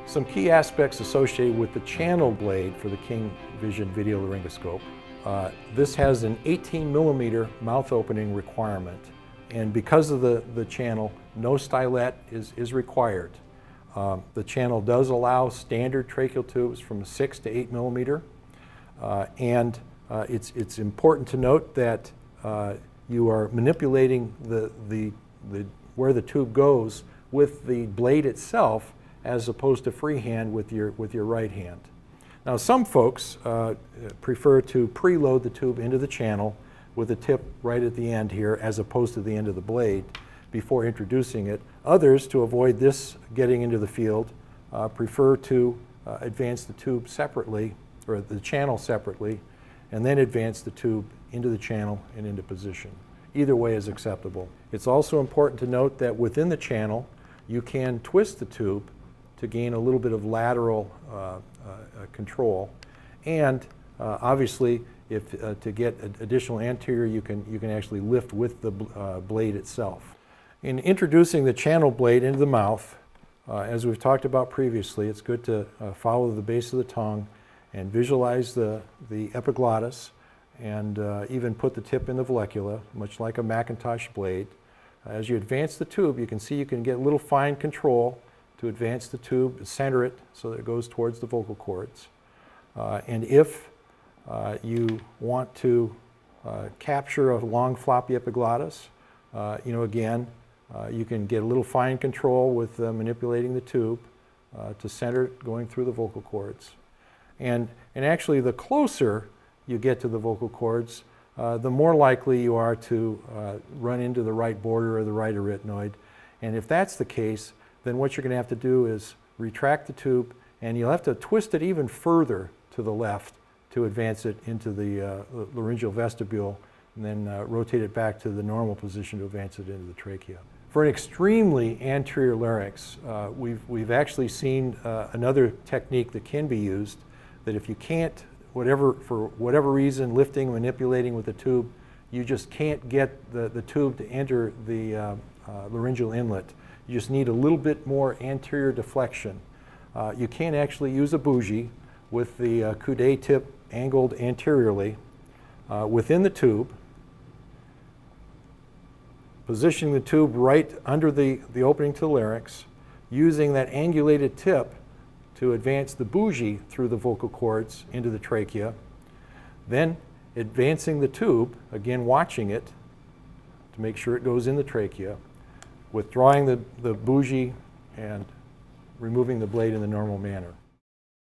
Some key aspects associated with the channel blade for the King Vision video laryngoscope. This has an 18mm mouth opening requirement, and because of the channel, no stylet is required. The channel does allow standard tracheal tubes from 6 to 8mm, and it's important to note that you are manipulating where the tube goes with the blade itself, as opposed to freehand with your right hand. Now, some folks prefer to preload the tube into the channel with the tip right at the end here, as opposed to the end of the blade, before introducing it. Others, to avoid this getting into the field, prefer to advance the tube separately, or the channel separately, and then advance the tube into the channel and into position. Either way is acceptable. It's also important to note that within the channel, you can twist the tube to gain a little bit of lateral control, and obviously, if to get additional anterior, you can actually lift with the blade itself. In introducing the channel blade into the mouth, as we've talked about previously, it's good to follow the base of the tongue and visualize the epiglottis, and even put the tip in the vallecula, much like a Macintosh blade. As you advance the tube, you can see you can get a little fine control to advance the tube, center it so that it goes towards the vocal cords. And if you want to capture a long floppy epiglottis, again, you can get a little fine control with manipulating the tube to center it going through the vocal cords. And actually, the closer you get to the vocal cords, the more likely you are to run into the right border or the right arytenoid. And if that's the case, then what you're going to have to do is retract the tube, and you'll have to twist it even further to the left to advance it into the laryngeal vestibule, and then rotate it back to the normal position to advance it into the trachea. For an extremely anterior larynx, we've actually seen another technique that can be used, that if you can't, for whatever reason, lifting, manipulating with the tube, you just can't get the tube to enter the laryngeal inlet. You just need a little bit more anterior deflection. You can actually use a bougie with the coude tip angled anteriorly within the tube, positioning the tube right under the opening to the larynx, using that angulated tip to advance the bougie through the vocal cords into the trachea, then advancing the tube, again watching it to make sure it goes in the trachea, withdrawing the bougie and removing the blade in the normal manner.